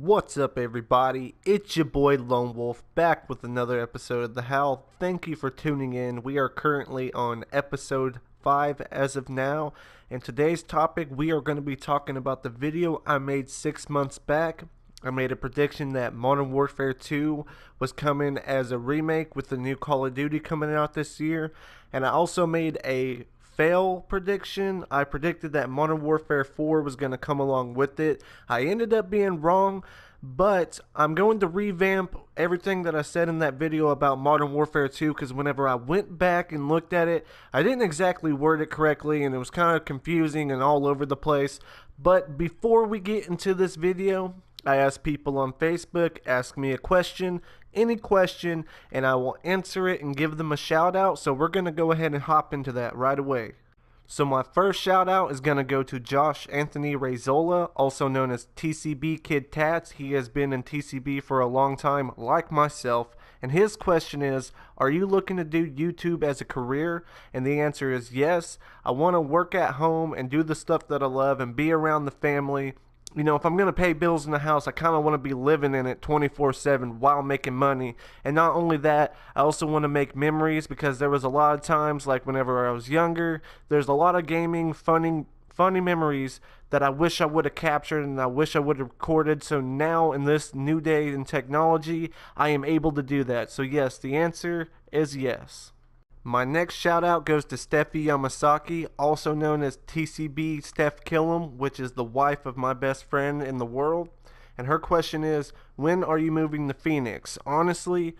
What's up, everybody? It's your boy Lone Wolf back with another episode of the Howl. Thank you for tuning in. We are currently on episode 5 as of now, and today's topic we are going to be talking about the video I made 6 months back. I made a prediction that Modern Warfare 2 was coming as a remake with the new Call of Duty coming out this year, and I also made a fail prediction. I predicted that Modern Warfare 4 was going to come along with it. I ended up being wrong, but I'm going to revamp everything that I said in that video about Modern Warfare 2 because whenever I went back and looked at it, I didn't exactly word it correctly and it was kind of confusing and all over the place. But before we get into this video, I asked people on Facebook, ask me a question, any question, and I will answer it and give them a shout out. So we're going to go ahead and hop into that right away. So my first shout out is going to go to Josh Anthony Rezola, also known as TCB Kid Tats. He has been in TCB for a long time, like myself. And his question is, are you looking to do YouTube as a career? And the answer is yes. I want to work at home and do the stuff that I love and be around the family. You know, if I'm going to pay bills in the house, I kind of want to be living in it 24/7 while making money. And not only that, I also want to make memories because there was a lot of times, like whenever I was younger, there's a lot of gaming, funny memories that I wish I would have captured and I wish I would have recorded. So now in this new day in technology, I am able to do that. So yes, the answer is yes. My next shout out goes to Stephie Yamasaki, also known as TCB Steph Killam, which is the wife of my best friend in the world. And her question is, when are you moving to Phoenix? Honestly,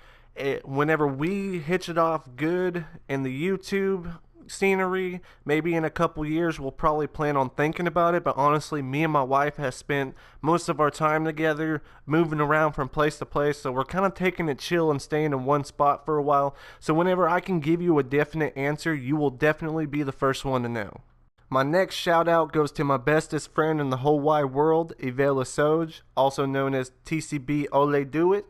whenever we hitch it off good in the YouTube scenery, maybe in a couple years we'll probably plan on thinking about it. But honestly, me and my wife have spent most of our time together moving around from place to place, so we're kind of taking it chill and staying in one spot for a while. So whenever I can give you a definite answer, you will definitely be the first one to know. My next shout out goes to my bestest friend in the whole wide world, Ivela Soj, also known as TCB Ole Do It.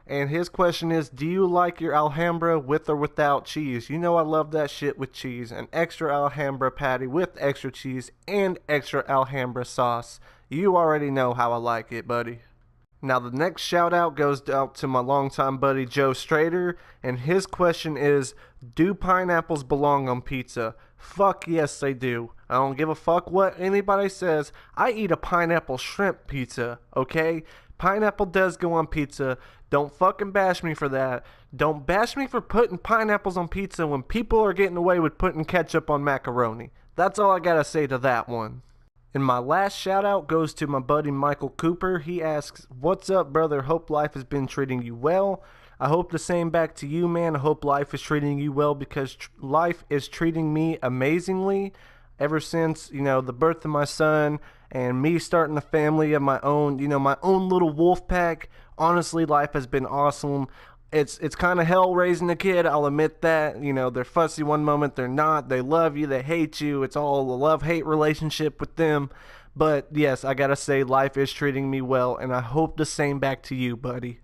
And his question is, do you like your Alhambra with or without cheese? You know I love that shit with cheese. An extra Alhambra patty with extra cheese and extra Alhambra sauce. You already know how I like it, buddy. Now the next shout out goes out to my longtime buddy Joe Strader. And his question is, do pineapples belong on pizza? Fuck yes they do. I don't give a fuck what anybody says. I eat a pineapple shrimp pizza, okay? Pineapple does go on pizza. Don't fucking bash me for that. Don't bash me for putting pineapples on pizza when people are getting away with putting ketchup on macaroni. That's all I gotta say to that one. And my last shout out goes to my buddy Michael Cooper. He asks, what's up, brother? Hope life has been treating you well. I hope the same back to you, man. I hope life is treating you well because life is treating me amazingly. Ever since, the birth of my son and me starting a family of my own, my own little wolf pack, honestly, life has been awesome. It's kind of hell raising a kid, I'll admit that. They're fussy one moment, they're not. They love you, they hate you. It's all a love-hate relationship with them. But yes, I gotta say, life is treating me well, and I hope the same back to you, buddy.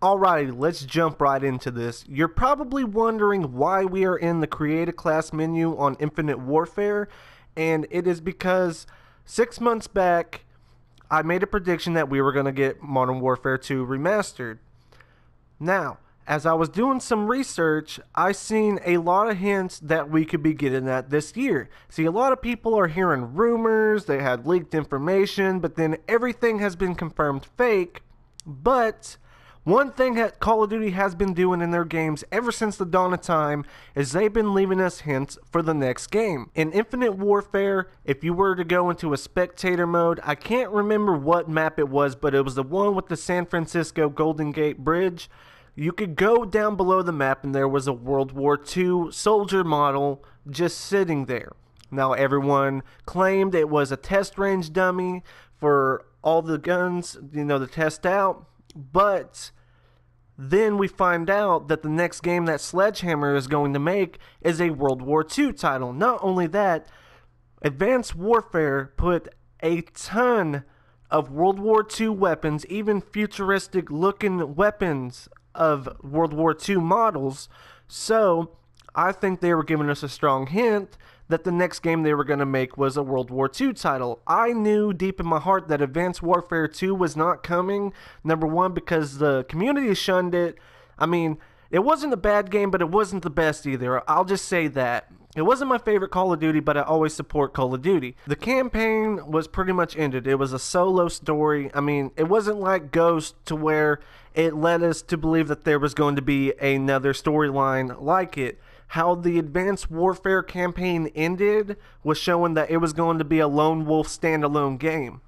Alrighty, let's jump right into this. You're probably wondering why we are in the Create a Class menu on Infinite Warfare, and it is because 6 months back, I made a prediction that we were going to get Modern Warfare 2 Remastered. Now, as I was doing some research, I seen a lot of hints that we could be getting that this year. See, a lot of people are hearing rumors, they had leaked information, but then everything has been confirmed fake. But one thing that Call of Duty has been doing in their games ever since the dawn of time is they've been leaving us hints for the next game. In Infinite Warfare, if you were to go into a spectator mode, I can't remember what map it was, but it was the one with the San Francisco Golden Gate Bridge. You could go down below the map and there was a World War II soldier model just sitting there. Now everyone claimed it was a test range dummy for all the guns, to test out. But then we find out that the next game that Sledgehammer is going to make is a World War II title. Not only that, Advanced Warfare put a ton of World War II weapons, even futuristic looking weapons of World War II models. So I think they were giving us a strong hint that the next game they were going to make was a World War II title. I knew deep in my heart that Advanced Warfare 2 was not coming, number one, because the community shunned it. I mean, it wasn't a bad game, but it wasn't the best either. I'll just say that. It wasn't my favorite Call of Duty, but I always support Call of Duty. The campaign was pretty much ended. It was a solo story. I mean, it wasn't like Ghost to where it led us to believe that there was going to be another storyline like it. How the Advanced Warfare campaign ended was showing that it was going to be a lone wolf standalone game.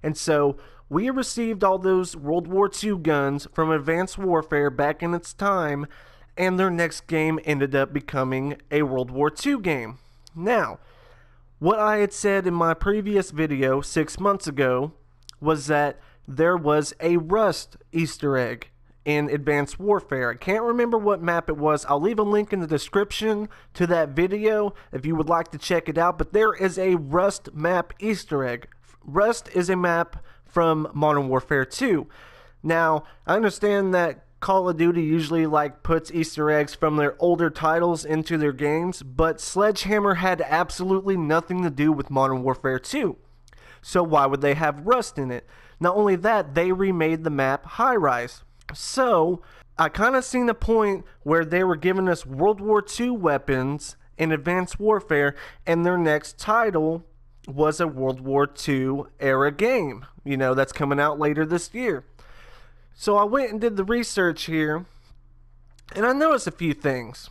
And so we received all those World War II guns from Advanced Warfare back in its time, and their next game ended up becoming a World War II game. Now, what I had said in my previous video 6 months ago was that there was a Rust Easter egg in Advanced Warfare. I can't remember what map it was. I'll leave a link in the description to that video if you would like to check it out, but there is a Rust map Easter egg. Rust is a map from Modern Warfare 2. Now, I understand that Call of Duty usually puts Easter eggs from their older titles into their games, but Sledgehammer had absolutely nothing to do with Modern Warfare 2. So why would they have Rust in it? Not only that, they remade the map High Rise. So I kind of seen a point where they were giving us World War II weapons in Advanced Warfare, and their next title was a World War II era game, that's coming out later this year. So I went and did the research here, and I noticed a few things.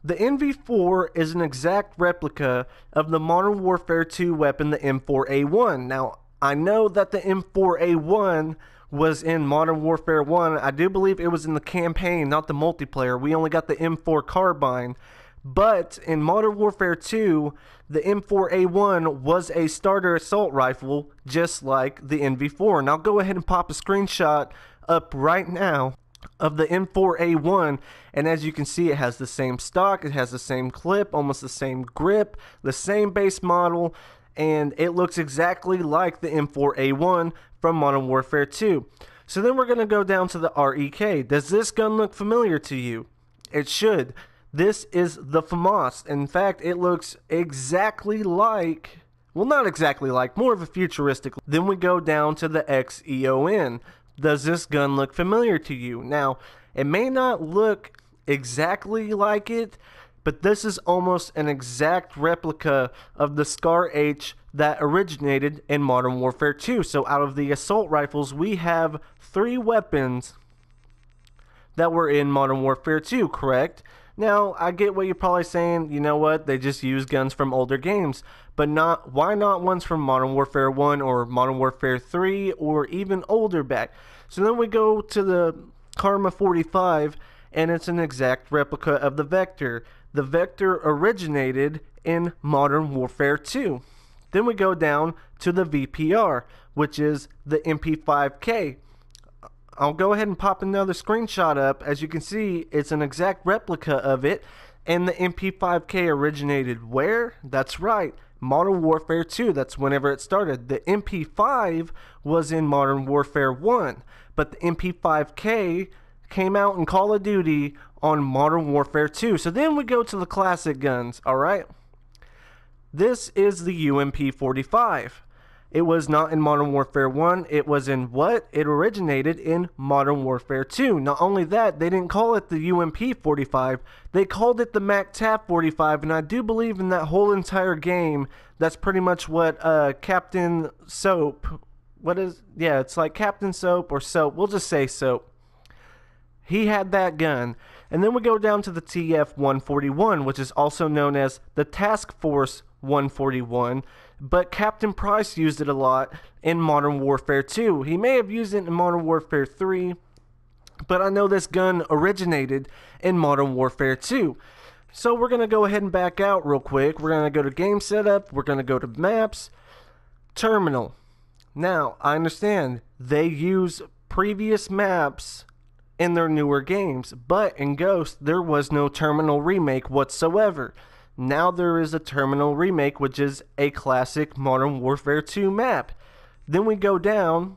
The MV4 is an exact replica of the Modern Warfare 2 weapon, the M4A1. Now, I know that the M4A1 was in Modern Warfare 1. I do believe it was in the campaign, not the multiplayer. We only got the M4 carbine. But in Modern Warfare 2, the M4A1 was a starter assault rifle, just like the MV4. And I'll go ahead and pop a screenshot up right now of the M4A1, and as you can see, it has the same stock, it has the same clip, almost the same grip, the same base model, and it looks exactly like the M4A1 from Modern Warfare 2. So then we're going to go down to the REK. Does this gun look familiar to you? It should. This is the FAMAS. In fact, it looks exactly like, well, not exactly like, more of a futuristic. Then we go down to the XEON. Does this gun look familiar to you? Now, it may not look exactly like it, but this is almost an exact replica of the Scar H that originated in Modern Warfare 2. So out of the assault rifles, we have 3 weapons that were in Modern Warfare 2, correct? Now, I get what you're probably saying, you know what, they just use guns from older games, but why not ones from Modern Warfare 1 or Modern Warfare 3 or even older back? So then we go to the Karma 45, and it's an exact replica of the Vector. The Vector originated in Modern Warfare 2. Then we go down to the VPR, which is the MP5K. I'll go ahead and pop another screenshot up. As you can see, it's an exact replica of it, and the MP5K originated where? That's right, Modern Warfare 2. That's whenever it started. The MP5 was in Modern Warfare 1, but the MP5K came out in Call of Duty on Modern Warfare 2. So then we go to the classic guns, alright? This is the UMP45. It was not in Modern Warfare 1, it was in what? It originated in Modern Warfare 2. Not only that, they didn't call it the UMP45, they called it the MAC-TAF 45, and I do believe in that whole entire game, that's pretty much what Captain Soap, it's like Captain Soap or Soap, we'll just say Soap. He had that gun. And then we go down to the TF-141, which is also known as the Task Force 141, but Captain Price used it a lot in Modern Warfare 2. He may have used it in Modern Warfare 3, but I know this gun originated in Modern Warfare 2. So we're going to go ahead and back out real quick. We're going to go to Game Setup, we're going to go to Maps, Terminal. Now, I understand they use previous maps in their newer games, but in Ghost, there was no Terminal remake whatsoever. Now there is a Terminal remake, which is a classic Modern Warfare 2 map. Then we go down,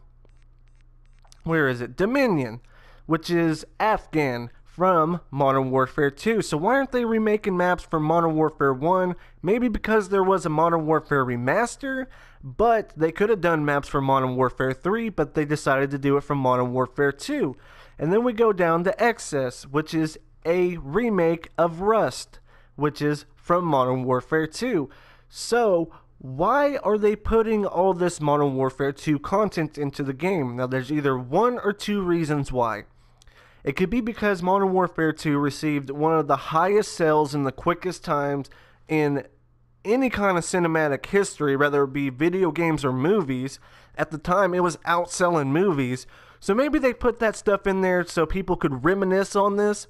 where is it? Dominion, which is Afghan, from Modern Warfare 2. So why aren't they remaking maps from Modern Warfare 1? Maybe because there was a Modern Warfare Remaster, but they could have done maps for Modern Warfare 3, but they decided to do it from Modern Warfare 2. And then we go down to Excess, which is a remake of Rust, which is from Modern Warfare 2. So why are they putting all this Modern Warfare 2 content into the game? Now, there's either one or two reasons why. It could be because Modern Warfare 2 received one of the highest sales in the quickest times in any kind of cinematic history, whether it be video games or movies. At the time, it was outselling movies. So maybe they put that stuff in there so people could reminisce on this.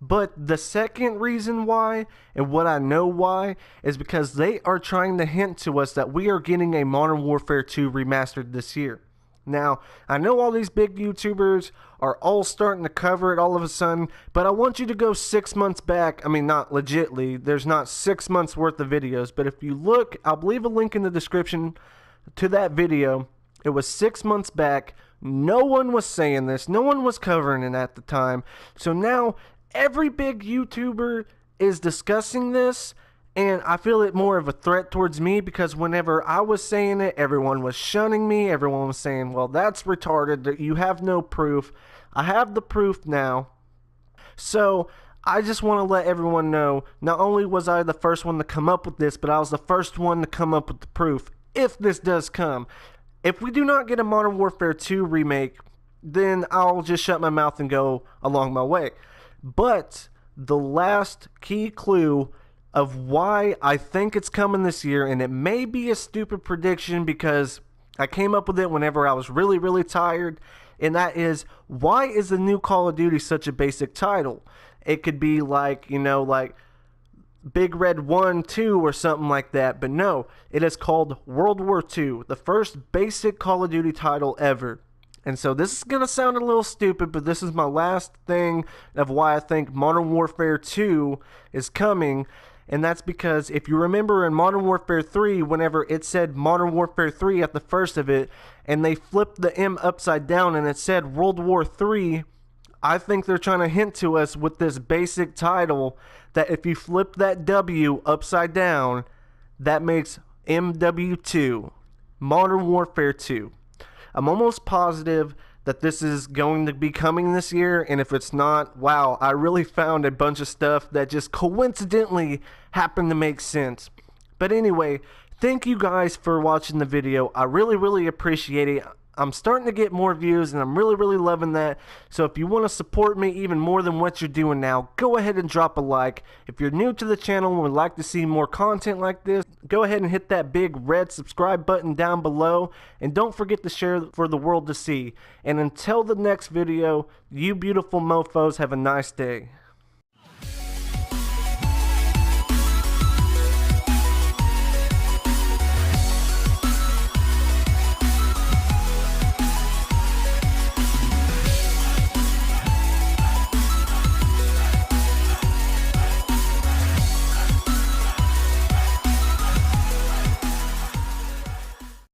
But the second reason why, and what I know why, is because they are trying to hint to us that we are getting a Modern Warfare 2 Remastered this year. Now, I know all these big YouTubers are all starting to cover it all of a sudden, but I want you to go 6 months back. I mean, not legitly, there's not 6 months worth of videos, but if you look, I'll leave a link in the description to that video. It was 6 months back. No one was saying this. No one was covering it at the time. So now every big YouTuber is discussing this, and I feel it more of a threat towards me because whenever I was saying it, everyone was shunning me. Everyone was saying, well, that's retarded. You have no proof. I have the proof now. So I just want to let everyone know, not only was I the first one to come up with this, but I was the first one to come up with the proof, if this does come. If we do not get a Modern Warfare 2 remake, then I'll just shut my mouth and go along my way. But the last key clue of why I think it's coming this year, and it may be a stupid prediction because I came up with it whenever I was really, really tired, and that is, why is the new Call of Duty such a basic title? It could be like, you know, like Big Red 1, 2 or something like that, but no, it is called World War II, the first basic Call of Duty title ever. And so this is going to sound a little stupid, but this is my last thing of why I think Modern Warfare 2 is coming. And that's because if you remember in Modern Warfare 3, whenever it said Modern Warfare 3 at the first of it, and they flipped the M upside down and it said World War 3, I think they're trying to hint to us with this basic title that if you flip that W upside down, that makes MW2, Modern Warfare 2. I'm almost positive that this is going to be coming this year, and if it's not, wow, I really found a bunch of stuff that just coincidentally happened to make sense. But anyway, thank you guys for watching the video. I really, really appreciate it. I'm starting to get more views, and I'm really, really loving that. So if you want to support me even more than what you're doing now, go ahead and drop a like. If you're new to the channel and would like to see more content like this, go ahead and hit that big red subscribe button down below. And don't forget to share for the world to see. And until the next video, you beautiful mofos have a nice day.